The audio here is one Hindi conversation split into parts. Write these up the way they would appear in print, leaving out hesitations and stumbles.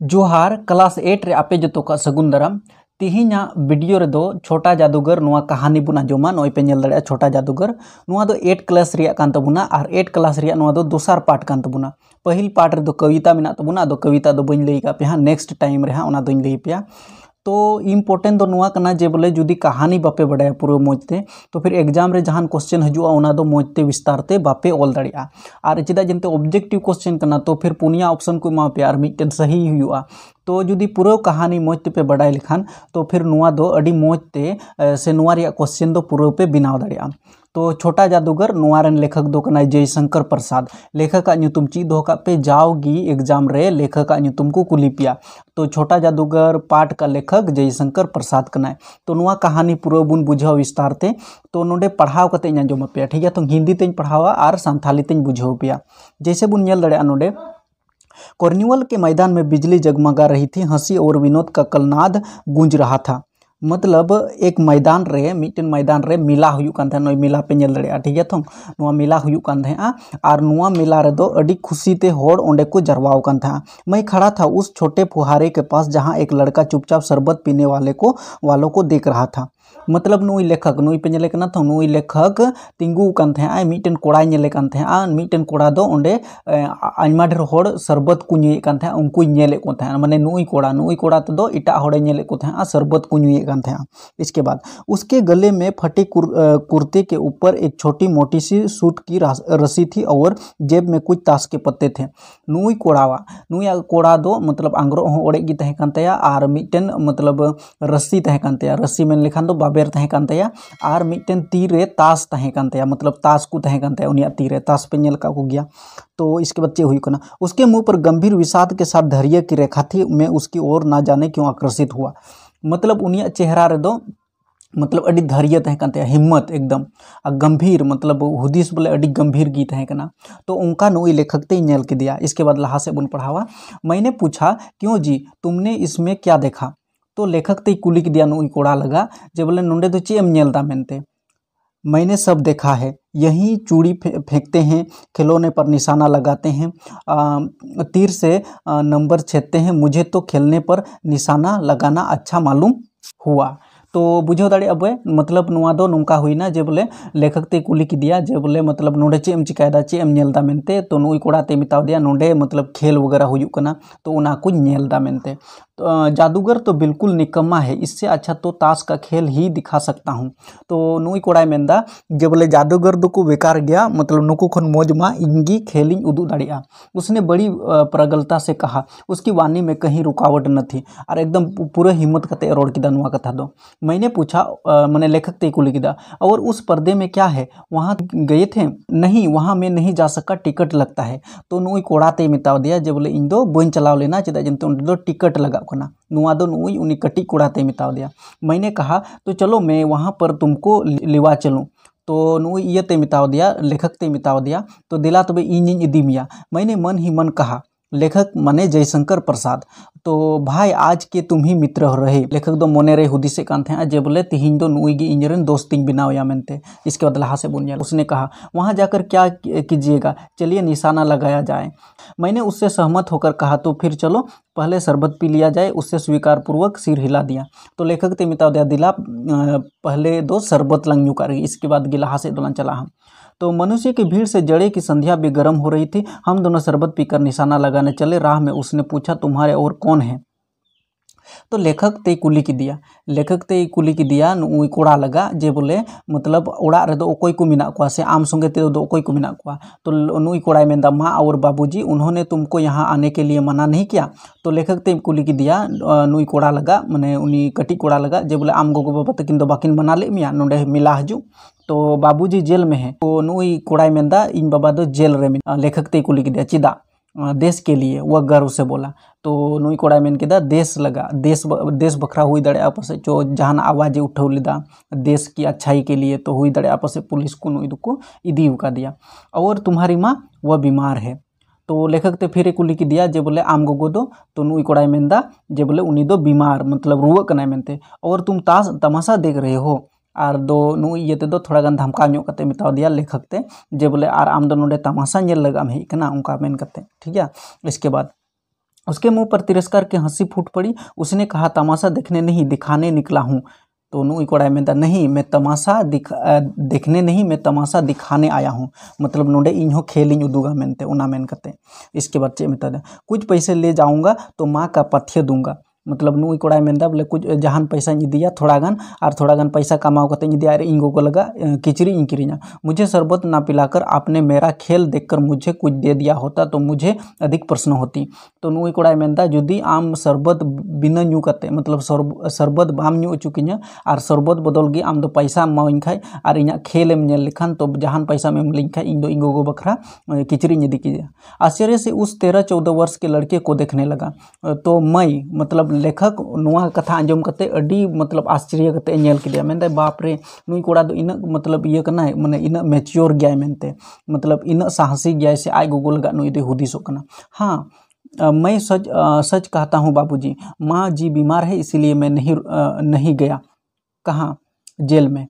जोहार क्लास 8 रे आपे जतो का सगुन दाराम तिहिना वीडियो रे दो छोटा जादूगर नुआ कहानी बुना जोमा नोय पे नेल दाड़े छोटा जादूगर नुआ दो 8 क्लास रिया कान तबुना और 8 क्लास रिया नुआ दो दोसार पार्ट कान तबुना पहिल पार्ट रे दो कविता मेना तबुना दो कविता दो बइन लई का पे हा नेक्स्ट टाइम रे हा ओना दोइन लई पिया। तो इम्पोर्टेंट दो नुआ कना जे बोले जुदी कहानी बापे बडाया पूरा मोजते तो फिर एग्जाम रे जहान क्वेश्चन हजुआ ओना दो मोजते विस्तारते बापे ऑल दाड़िया और चेदा जंते ऑब्जेक्टिव क्वेश्चन कना तो फिर पुनिया ऑप्शन को मा पे और मिटन सही हुआ। तो जुदी पूरा कहानी मोजते पे बडाय लेखान तो फिर नुआ दो अडी मोजते से नुआ रिया क्वेश्चन दो पूरा पे बिनाव दाड़िया। तो छोटा जादूगर नुआरन लेखक दो कनाय जयशंकर प्रसाद लेखक नुतुम चीज दो का पे जाओगी एग्जाम रे लेखक नुतुम को कुली पिया। तो छोटा जादूगर पाठ का लेखक जयशंकर प्रसाद कनाय। तो नुआ कहानी पूरा बुन बुझाव विस्तारते तो नोडे पढ़ाव कते आंजम पे ठीक है। तो हिंदी तेज पढ़ावा और सांथाली तेज बुझाव पिया। जैसे बुन नेल दाड़े नोडे कार्निवल के मैदान में बिजली जगमगा रही थी, हंसी और विनोद का कलनाद गूंज रहा था। मतलब एक मैदान रे मिटन मैदान रे मिला हुयुक कान था नोय मिला पे नेल दाड़े ठीक है। तो नुआ मिला हुयुक कान था और नुआ मिला रे दो अडी खुशी ते होड़ ओंडे को जरवाव कान था। मैं खड़ा था उस छोटे फुहारे के पास जहां एक लड़का चुपचाप शरबत पीने वालों को देख रहा था। मतलब नुई लेखक नुई पे नेले कना तो नुई लेखक तिंगू कान थे आ मिटन कोड़ा नेले कान थे आ मिटन कोड़ा दो ओंडे आइमा ढेर होड़ शरबत को नुई कान थे उनको नेले को थे माने नुई कोड़ा तो दो इटा होड़े नेले को थे आ शरबत को नुई कान थे। इसके बाद उसके गले में फटे कुर्ते के ऊपर एक छोटी मोटी सी सूत की रस्सी थी और जेब में कुछ ताश के पत्ते थे। नुई कोड़ा दो मतलब आंग्रो हो ओड़े गी तहे कान तया और मिटन मतलब रस्सी तहे कान तया रस्सी में लेखान दो बाबेर तहे कान तया और मिटन तीरे ताश तहे कान तया मतलब ताश को तहे कान तया उनिया तीरे ताश पे नेल का को गया। तो इसके बच्चे हुई कना उसके मुंह पर गंभीर विषाद के साथ धैर्य की रेखा थी। मैं उसकी ओर ना जाने क्यों आकर्षित हुआ। मतलब उनिया चेहरा रे दो मतलब अड़ी धैर्य तहे कान तया हिम्मत एकदम गंभीर मतलब हुदिस बोले अड़ी गंभीर गीत तहे कना। तो उनका नुई लेखक ते नेल के दिया। इसके बाद लहा से बुन पढ़ावा। मैंने पूछा क्यों जी तुमने इसमें क्या देखा। तो लेखक ते कुली के दिया नुई कोड़ा लगा जे बोले नोंडे तो चे एम नेलदा मेनते। मैंने सब देखा है, यहीं चूड़ी फेंकते हैं, खिलौने पर निशाना लगाते हैं, तीर से नंबर छेदते हैं, मुझे तो खेलने पर निशाना लगाना अच्छा मालूम हुआ। तो बुझो दाड़े अब मतलब नुआ दो नोंका हुईना जे बोले लेखक ते कुली की दिया जे बोले मतलब नोंडे चे एम चिकायदा चे एम नेलदा मेनते। तो नुई कोड़ा ते मिताव दिया नोंडे मतलब खेल वगैरह हुयुक कना तो उना को नेलदा मेनते। तो जादूगर तो बिल्कुल निकम्मा है, इससे अच्छा तो ताश का खेल ही दिखा सकता हूँ। तो नुई कोड़ा मेंदा जे बोले जादूगर दो को बेकार गया मतलब नुकु खन मोजमा इंगी खेलिंग उदू दाड़िया। उसने बड़ी प्रगल्भता से कहा। उसकी वाणी में कहीं रुकावट न थी और एकदम पूरा हिम्मत कते रोड किदा नुआ कथा दो। मैंने पूछा मैंने लेखक ते कुली किदा और उस पर्दे में क्या है, वहाँ गए थे। नहीं वहाँ मैं नहीं जा सका, टिकट लगता है। तो नुई कोड़ा ते मिताव दिया जे बोले इन दो बइन चलाव लेना चेदा जंते उन दो टिकट लगा कना। नुआ दो नुई उनी कटी कोड़ा ते मिताव दिया। मैंने कहा तो चलो मैं वहाँ पर तुमको लिवा चलूँ। तो नुई ये ते मिताव दिया लेखक ते मिताव दिया तो दिला तबे इन इदी मिया। मैंने मन ही मन कहा लेखक माने जयशंकर प्रसाद। तो भाई आज के तुम ही मित्र रहे। लेखक दो मोने रे हुदिसे कान थे जे बोले तिहिन दो नुई गी इंजरन दोस्तिंग बिनावया मेनते। इसके बाद लहा से बुनिया उसने कहा वहां जाकर क्या कीजिएगा, चलिए निशाना लगाया जाए। मैंने उससे सहमत होकर कहा तो फिर चलो पहले शरबत पी लिया जाए। उससे स्वीकार पूर्वक सिर हिला दिया। तो लेखक ते मिताव दिया दिला पहले दो शरबत लंग कर इसके बाद गिलाहा से दोलन चला हम। तो मनुष्य की भीड़ से जड़े की संध्या भी गर्म हो रही थी। हम दोनों शरबत पीकर निशाना लगाने चले। राह में उसने पूछा तुम्हारे और कौन है। तो लेखक ते कुली की दिया नुई कोड़ा लगा जे बोले मतलब ओड़ा रे दो ओकोय को मिना को से आम संगे ते दो ओकोय को मिना को। तो नुई कोड़ा मेंदा माँ और बाबूजी उन्होंने तुमको यहाँ आने के लिए मना नहीं किया। तो लेखक ते कुली की दिया नुई कोड़ा लगा माने उनी कटी कोड़ा लगा जे बोले आम गोगो बाबा तकिन दो बाकिन मना ले मिया नोंडे मिला हजू। तो बाबूजी जेल में है। तो नुई कोड़ा मेंदा इन बाबा दो जेल रे लेखक ते कुली की दिया चिदा देश के लिए वह गर्व से बोला। तो नुई कोड़ा मेन के देश लगा देश बखरा हुई दड़े आपस जो जहान आवाज़ उठा लेदा देश की अच्छाई के लिए तो हुई दड़े आपस पुलिस को नुई को इदी उका दिया। और तुम्हारी माँ वह बीमार है। तो लेखक ते फिर कुली की दिया जे बोले आम गोगो दो। तो नुई कोड़ा मेंदा जे बोले उनी दो बीमार मतलब रुआ कना मेनते और तुम तमाशा देख रहे हो। और दो नुई ये ते दो थोड़ा गान धमका ᱧᱚᱜ कते मिताव दिया लेखक ते जे बोले आर आम दो नोडे तमाशा नेल लगाम हेज कना उनका मेन कते ठीक है। इसके बाद उसके मुंह पर तिरस्कार की हंसी फूट पड़ी। उसने कहा, तमाशा देखने नहीं दिखाने निकला हूँ। तो नुई कोड़ा मेंदा, नहीं मैं तमाशा देखने नहीं, मैं तमाशा दिखाने आया हूँ। मतलब नोडे इन्हों खेल उदूगा मेनते उना मेन कते। इसके बाद चे मेता दे, कुछ पैसे ले जाऊंगा तो माँ का पथ्य दूंगा। मतलब नुई कोड़ा मेंदा बोले कुछ जहान पैसा दिया थोड़ा गान और थोड़ा गान पैसा कमाओ कते दिया इन गोगो लगा किचड़ी इन किरिया। मुझे शरबत ना पिलाकर आपने मेरा खेल देखकर मुझे कुछ दे दिया होता तो मुझे अधिक प्रश्न होती। तो नुई कोड़ा मेंदा, जुदी आम शरबत बिना न्यू कते मतलब शरबत बाम न्यू चुकिया और शरबत बदल गे आम दो पैसा एमाइन खाय और इना खेल एम नेल लेखान तो जहान पैसा एम लिंग खाय इन दो इन गोगो बखरा किचड़ी इदी कीजिए। आश्चर्य से उस 13-14 वर्ष के लड़के को देखने लगा। तो मई मतलब लेखक नुआ कथा आंजम कते अडी मतलब आश्चर्य कते नेल किदिया मेंदा, बाप रे नुई कोड़ा दो इन मतलब ये कना माने इन मैच्योर गया मेनते, मतलब इन साहसी गया से आय गोगो लगा नुई दे हुदिसो कना। हाँ, मैं सच कहता हूँ बाबूजी, माँ जी बीमार है इसलिए मैं नहीं गया। कहाँ? जेल में।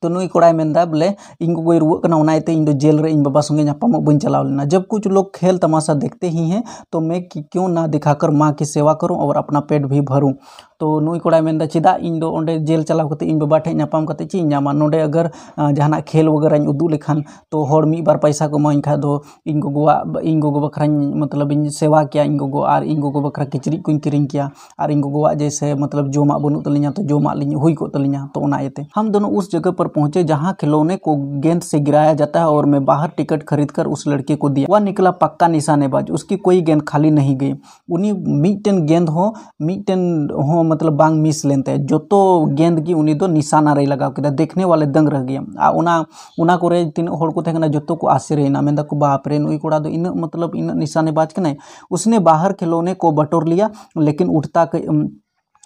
तो नुई कोड़ा मेंदा बोले इन को कोई रुआ कना उनाइते इन दो जेल रे इन बाबा संगे नापाम बन चलाव लेना। जब कुछ लोग खेल तमाशा देखते ही हैं तो मैं क्यों ना दिखाकर माँ की सेवा करूं और अपना पेट भी भरूं। तो नुई कोड़ा मेंदा, चिदा इन दो ओंडे जेल चलाव कते इन बाबा ठे नापाम कते ची नामा नोडे अगर जहाना खेल वगैरह इन उदू लेखान तो हर मी बार पैसा को माइन खा दो इन गोगो बखरा मतलब इन सेवा किया इन गोगो और इन गोगो बखरा किचड़ी को किरिंग किया और इन गोगो जैसे मतलब जोमा बनु तलिया तो जोमा लिंग हुई को तलिया। तो उनाइते हम दोनों उस जगह पर पहुंचे जहां खिलौने को गेंद से गिराया जाता है और मैं बाहर टिकट खरीदकर उस लड़के को दिया। वह निकला पक्का निशानेबाज, उसकी कोई गेंद खाली नहीं गई। उन्हीं मीटेन गेंद हो मीटेन हो मतलब बांग मिस लेते जो तो गेंद की उन्हीं दो निशाना रही लगा के देखने वाले दंग रह गया। उना को तीन हड़ को थे जो तो को आश्चर्य ना मेंदा को, बाप रे नुई कोड़ा दो इन मतलब इन निशानेबाज के नहीं। उसने बाहर खिलौने को बटोर लिया लेकिन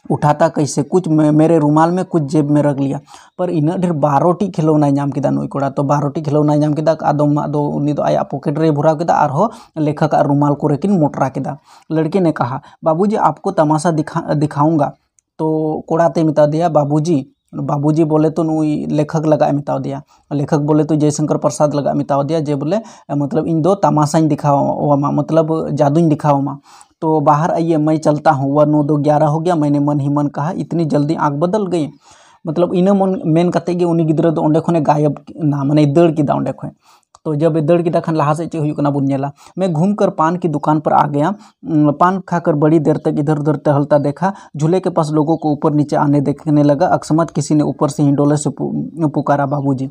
उठाता कैसे, कुछ मेरे रुमाल में कुछ जेब में रख लिया। पर इन ढेर 12टी खिलौना नाम किदा नुई कोड़ा। तो 12टी खिलौना नाम किदा आदम आदो उनी दो आया पॉकेट रे भरा किदा और हो लेखक और रुमाल को रेकिन मोटरा किदा। लड़के ने कहा, बाबूजी आपको तमाशा दिखाऊंगा। तो कोड़ा ते मिता दिया, बाबूजी बोले तो नुई लेखक लगा मिता दिया। लेखक बोले तो जयशंकर प्रसाद लगा मिता दिया। जे बोले मतलब इन दो तमाशाइन दिखावा मतलब जादूइन दिखावा। तो बाहर आइए मैं चलता हूँ। वह 9-11 हो गया। मैंने मन ही मन कहा, इतनी जल्दी आँख बदल गई। मतलब इन मन मेन कते गे उनी गिद्रा दो ओंडे खने गायब ना माने दड़ किदा ओंडे खने। तो जब दड़ किदा खान लहा से चे हुई कना बुन नेला। मैं घूमकर पान की दुकान पर आ गया। पान खाकर बड़ी देर तक इधर उधर टहलता देखा। झूले के पास लोगों को ऊपर नीचे आने देखने लगा। अकस्मात किसी ने ऊपर से हिंडोले से पुकारा, बाबूजी।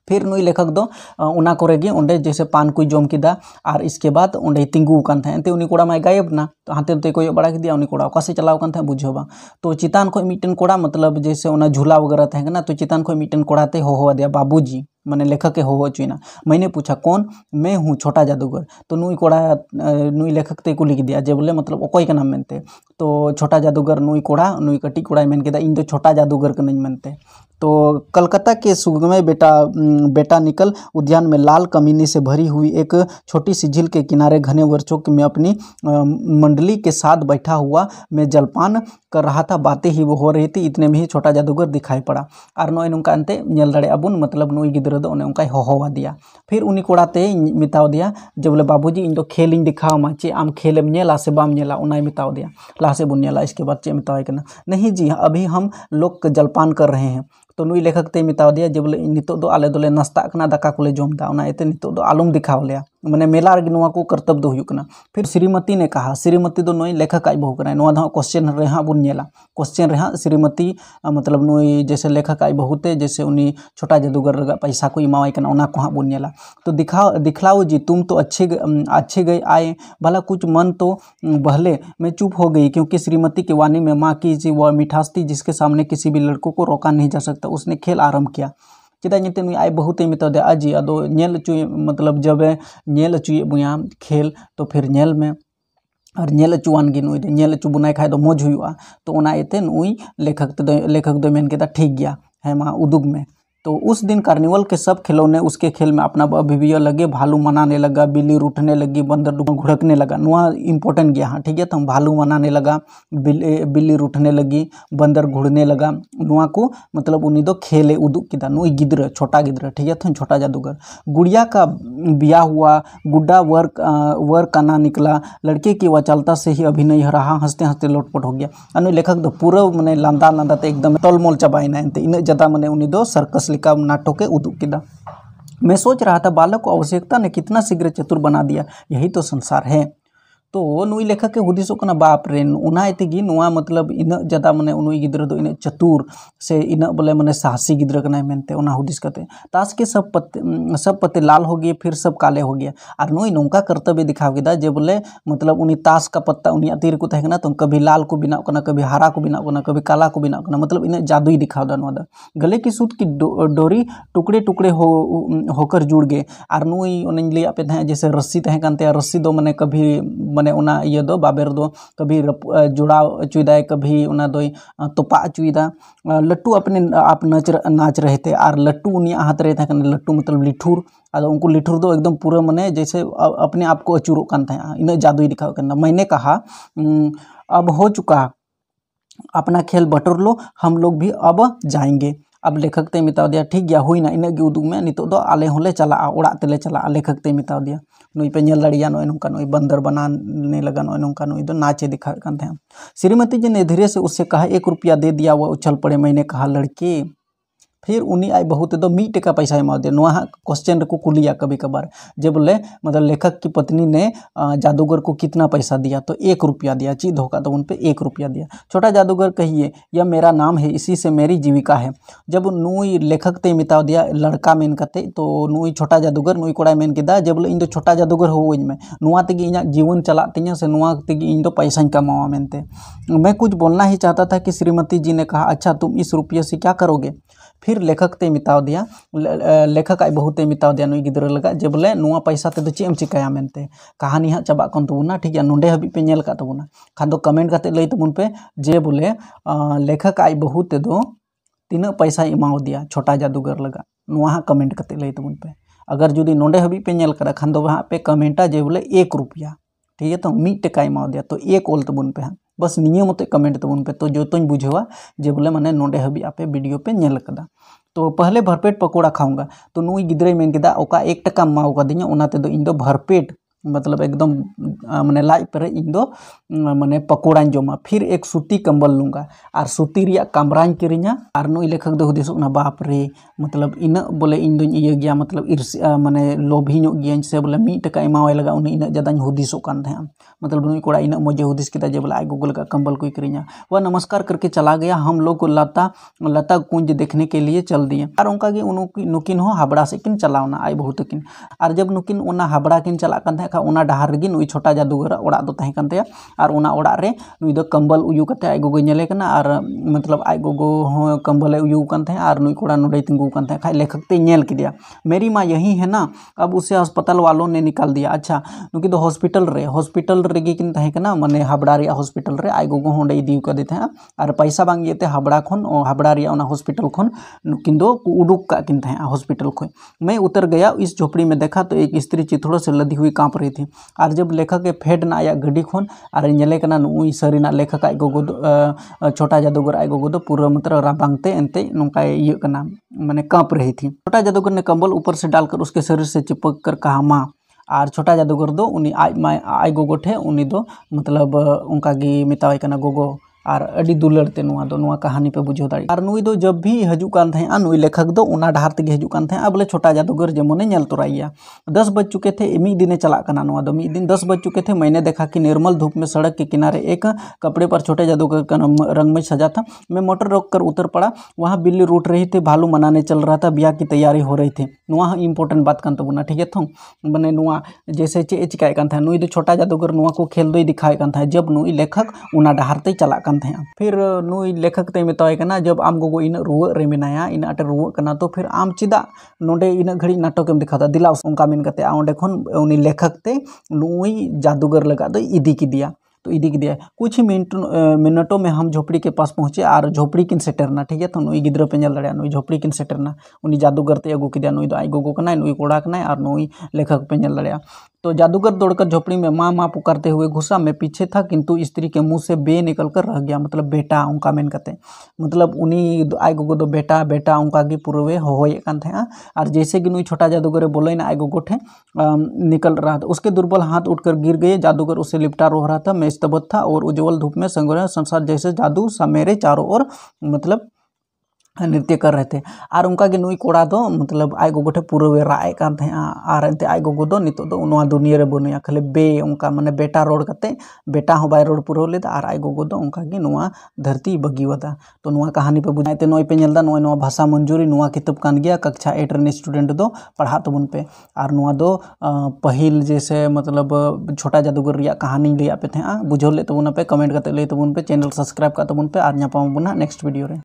फिर नुई लेखक दो उना कोरेगे ओंडे जैसे पान कोई जम किदा और इसके बाद ओंडे तिंगू कान था एंते उनी कोड़ा माय गायब ना। तो हाथे ते कोई बड़ा के दिया उनी कोड़ा ओका से चलाव कान था बुझो बा। तो चितान को मिटन कोड़ा मतलब जैसे ओना झूला वगैरह था ना। तो चितान को मिटन कोड़ा ते हो दिया, बाबूजी मैंने लेखक के हो चुना। मैंने पूछा, कौन? मैं हूँ छोटा जादूगर। तो नुई कोड़ा नुई लेखक ते को लिख दिया जे बोले मतलब ओकोई का नाम मेनते। तो छोटा जादूगर नुई कोड़ा नुई कटी कोड़ा मेन के इन दो छोटा जादूगर के नहीं मेनते। तो कलकत्ता के सुगमे बेटा निकल उद्यान में लाल कमीनी से भरी हुई एक छोटी सी झील के किनारे घने वृक्षों में अपनी मंडली के साथ बैठा हुआ मैं जलपान कर रहा था। बातें ही वो हो रही थी, इतने में ही छोटा जादूगर दिखाई पड़ा। और नोय नुका अंते नेल दड़े अबुन मतलब नुई गिद्रा दो उनका होवा दिया। फिर उनी कोड़ाते मिताव दिया जब बोले, बाबूजी इन दो खेल इन दिखाओ मा चे आम खेल नेला से बाम नेला उनाय मिताव दिया ला से बुन नेला। इसके बाद चे मिताव करना, नहीं जी अभी हम लोग जलपान कर रहे हैं। तो नुई लेखक ते मिताव दिया जे बोले नितो दो आले दोले नास्ता कना दाका कोले जमदा उना एते नितो दो आलम दिखाव लिया माने मेला रे नुआ को कर्तव्य दो हुयुकना। फिर श्रीमती ने कहा, श्रीमती दो नुई लेखक आई बहु कना नुआ द क्वेश्चन रे हां बुन नेला। क्वेश्चन रे हां श्रीमती मतलब नुई जैसे लेखक आई बहुते जैसे उनी छोटा जादूगर रगा पैसा को इमावाई कना उना को हां बुन नेला। तो दिखलाओ जी तुम तो अच्छे गए आए भला कुछ मन तो बहले। मैं चुप हो गई क्योंकि श्रीमती की वाणी में माँ की जी वह मिठास थी जिसके सामने किसी भी लड़कों को रोका नहीं जा सकता। उसने खेल आरंभ किया। चिदा निते नुई आई बहुते मिता दे आजी अदो नेल चुई मतलब जब नेल चुई बुया खेल तो फिर नेल में और नेल चुवान गी नुई नेल चु बुनाई खाए दो मौज हुआ। तो उना एते नुई लेखक दो मेन के ठीक गया है माँ उदुग में। तो उस दिन कार्निवल के सब खिलौने उसके खेल में अपना अभिनय लगे। भालू मनाने लगा, बिल्ली रूठने लगी, बंदर घुड़कने लगा। नुआ इंपॉर्टेंट गया हाँ, ठीक है। तो भालू मनाने लगा, बिल्ली रूठने लगी, बंदर घुड़ने लगा। नुआ को मतलब उन्हीं दो खेले उदुग किदा नुई गिद्र, छोटा गिद्र, ठीक है। तो छोटा जादूगर। गुड़िया का ब्याह हुआ, गुड्डा वर काना निकला, लड़के की वचालता से ही अभिनय रहा, हंसते हंसते लोटपट हो गया। अनु लेखक दो पूरा मने लांदा लांदाते एकदम टोलमोल चाबाइना एंते इन ज्यादा मने उन्हीं दो सर्कस लिका नाटक के उदुग किदा। मैं सोच रहा था बालक को आवश्यकता ने कितना शीघ्र चतुर बना दिया, यही तो संसार है। तो नुई लेखक के हुदिसो कना बाप रे उना एतेगी नुआ मतलब इन ज्यादा मने उनुई गिद्र दो इन चतुर से इन बोले मने साहसी गिद्र कना मेनते उना हुदिस कते ताश के सब पत्ते लाल हो गए, फिर सब काले हो गया। और नुई नौका कर्तव्य दिखाव किदा जे बोले मतलब उनी ताश का पत्ता उनी तीर को तहकना तो कभी लाल को बिना कना, कभी हरा को बिना कना, कभी काला को बिना कना, मतलब इन जादुई दिखाव दा नुआ दा। गले की सूत की डोरी टुकड़े टुकड़े होकर जुड़ गए। और नुई उन लिया पे थे जैसे रस्सी तहे कानते, रस्सी दो मने कभी मने उना ये दो बाबेर दो कभी जुड़ा चुईदा, कभी उना दो तोपा चुईदा। लट्टू अपने आप नाच रहे थे। और लट्टू उनिया हाथ रहे थे, लट्टू मतलब लिठुर। अदो उनको लिठुर दो एकदम पूरा मने जैसे अपने आप को अचूरो कान थे, इन जादुई दिखाओ करना। मैंने कहा अब हो चुका, अपना खेल बटोर लो, हम लोग भी अब जाएंगे। अब लेखक ते मिता दिया ठीक गया हुई ना इन उदुग में नितो दो आले होले चला ओड़ा तेले चला। लेखक ते मिता दिया नुई पे नेल दड़िया नोय नोंका नुई बंदर बनाने लगा, नोय नोंका नुई दो नाचे दिखा कान थे। श्रीमती जी ने धीरे से उससे कहा 1 रुपया दे दिया, वह उछल पड़े। मैंने कहा लड़के, फिर उन्हीं आई बहुत दो 1 टका पैसा एमा दे। नुआ क्वेश्चन को कुलिया कभी कभार जे बोले मतलब लेखक की पत्नी ने जादूगर को कितना पैसा दिया, तो 1 रुपया दिया। चीज होगा तो उन पे 1 रुपया दिया। छोटा जादूगर कहिए यह मेरा नाम है, इसी से मेरी जीविका है। जब नुई लेखक ते मिता दिया लड़का मेन कते, तो नुई छोटा जादूगर नुई कोड़ा मेन किदा जे बोले इन दो छोटा जादूगर हो में नुआ तेगी इना जीवन चला तिया से नुआ तेगी इन दो पैसा कमावा मेनते। मैं कुछ बोलना ही चाहता था कि श्रीमती जी ने कहा अच्छा तुम इस रुपये से क्या करोगे। फिर लेखक ते मिताव दिया, लेखक आई बहुत मिताव दिया नुई गिद्र लगा जे बोले नुआ पैसा ते चेम चिकाया मेनते। कहानी हाँ चाबा कन तबुना, ठीक है। नोंडे हबी पे नेल का तबुना खान दो कमेंट करते लई तबुन पे जे बोले लेखक आई बहुत दो तीना पैसा इमाव दिया छोटा जादूगर लगा। नुआ हाँ कमेंट करते लई तबुन पे। अगर जुदी नोंडे हबी पे नेल करा खान दो वहाँ पे कमेंटा जे बोले 1 रुपया, ठीक है। तो 1 टका इमाव दिया, तो 1 ओल तबुन पे हाँ बस निये मत कमेंट तबुन पे, तो जो तुम बुझेवा जे बोले मैंने नोंडे हबी आपे वीडियो पे नेल कदा। तो पहले भरपेट पकोड़ा खाऊंगा, तो नुई गिद्रे मेन किदा ओका 1 टका माव कदिया ओनाते दो इन दो भरपेट मतलब एकदम माने लाइफ पर इन दो माने पकोड़ा जमा। फिर एक सूती कंबल लूँगा और सूती रिया कमराñ किरिñा। और नुई लेखक दो हुदिसोना बाप रे मतलब इन बोले इन दोñ इया गया मतलब ईर्ष्या माने लोभी ñok गियाñ से बोले 1 टका एमावे लगा उनी इन ज्यादाñ हुदिसोक कान थे। मतलब नुई कोड़ा इन मजे हुदिस किदा जे बोले आई गूगल का कंबल कोई किरिñा। वह नमस्कार करके चला गया। हम लोग लता कुंज देखने के लिए चल दिए। और उनका कि नुकिन हो हाबड़ा से किन चलावना आई बहुत किन। और जब नुकिन ओना हाबड़ा किन चला कान थे उना डहार गी नुई छोटा जादूगर ओड़ा दो तहे कान थे। और उना ओड़ा रे नुई दो कंबल उयू कते आई गोगो नेले कना। और मतलब आई गोगो हो कंबल उयू कान थे और नुई कोड़ा नोडे तिंगू कान थे। खाई लेखक ते नेल किदिया मेरी माँ यही है ना। अब उसे अस्पताल वालों ने निकाल दिया। अच्छा नुकी दो हॉस्पिटल रेगी किन तहे कना माने हाबड़ा रिया हॉस्पिटल रे आई गोगो होंडे इदी कदे थे। और पैसा बांग येते हाबड़ा खन हाबड़ा रिया ओना हॉस्पिटल खन नुकिन दो उडुक का किन थे हॉस्पिटल खन। मैं उतर गया इस झोपड़ी में, देखा तो एक स्त्री चिथड़ों से लदी हुई कांप रही थी। और जब लेखक के फेड ना आया गड्डी खन और नेले कना नुई सरीना लेखक आई गोगो छोटा जादूगर आई गोगो दो पूरा मतलब राबांगते एनते नोंका ये कना माने कांप रही थी। छोटा जादूगर ने कंबल ऊपर से डालकर उसके शरीर से चिपक कर कहा माँ। और छोटा जादूगर दो उनी आई गोगो ठे उनी दो मतलब उनका गी मितावे कना गोगो। और अड़ी दुलड़ते नुआ कहानी पे बुझो दाड़ी। और नुई दो जब भी हजू कान थे नुई लेखक दो उना डहार तेगे हजू कान थे। बोले छोटा जादूगर जेमोने नेल तोराइया 10 बज चुके थे। 1 दिने चला कना नुआ दो 1 दिन 10 बज चुके थे। मैंने देखा कि निर्मल धूप में सड़क के किनारे एक कपड़े पर छोटे जादूगर का रंग में सजा था। मैं मोटर रोक कर उतर पड़ा। वहाँ बिल्ली रूठ रही थी, भालू मनाने चल रहा था, ब्याह की तैयारी हो रही थी। नुआ इंपॉर्टेंट बात कान तबुना, ठीक है। थो मने नुआ जैसे चे चिकाय कान था नुई दो छोटा जादूगर नुआ को खेल दो दिखाए कान था जब नुई लेखक उना डहार ते चला कान थे। फिर नुई लेखक ते मिताय कना जब आम गोगो इन रुआ रे मेनाया इन आटे रुआ कना तो फिर आम चिदा नोडे इन घड़ी नाटक एम दिखाता दिला उनका मेन कते ओंडे खन उनी लेखक ते नुई जादूगर लगा दो इदी किदिया। तो इदी किदिया कुछ ही मिनटों में हम झोपड़ी के पास पहुंचे और झोपड़ी किन सेटरना ठीक है। तो नुई गिद्रा पे नेल दाड़े नुई झोपड़ी किन सेटरना उनी जादूगर ते अगू किदिया नुई दो आई गोगो कनाय नुई कोड़ा कनाय और नुई लेखक पे नेल दाड़े। तो जादूगर दौड़कर झोपड़ी में माँ माँ पुकारते हुए घुसा। मैं पीछे था किंतु स्त्री के मुंह से बे निकल कर रह गया, मतलब बेटा उनका मेन कते, मतलब उनी आई गोगो दो बेटा बेटा उनका गी पूर्वे होए कान थे। और जैसे कि नुई छोटा जादूगर बोले ना आई गोगो ठे निकल रहा था, उसके दुर्बल हाथ उठकर गिर गए। जादूगर उसे लिपटा रो रहा था। मैं स्तब्ध था और उज्जवल धूप में संसार जैसे जादू सा मेरे चारों ओर मतलब नृत्य कर रहे थे। और उनका कि नुई कोड़ा दो मतलब आई गोगो ठे पूरा वे राय कान थे। और एंते आई गोगो दो नितो दो नोआ दुनिया रे बनुया खाली बे उनका माने बेटा रोड कते बेटा हो बाय रोड पूरा लेदा और आई गोगो दो उनका कि नोआ धरती बगीवदा। तो नोआ कहानी पे बुझाइते नोय पे नेलदा नोय नोआ भाषा मंजूरी नोआ किताब कान गया कक्षा 8 रन स्टूडेंट दो पढ़ा तबुन पे। और नोआ दो पहिल जैसे मतलब छोटा जादूगर रिया कहानी लिया पे थे बुझो ले तबुन पे कमेंट करते ले तबुन पे चैनल सब्सक्राइब का तबुन पे और ᱧᱟᱯᱟᱢ ᱵᱚᱱᱟ नेक्स्ट वीडियो रे।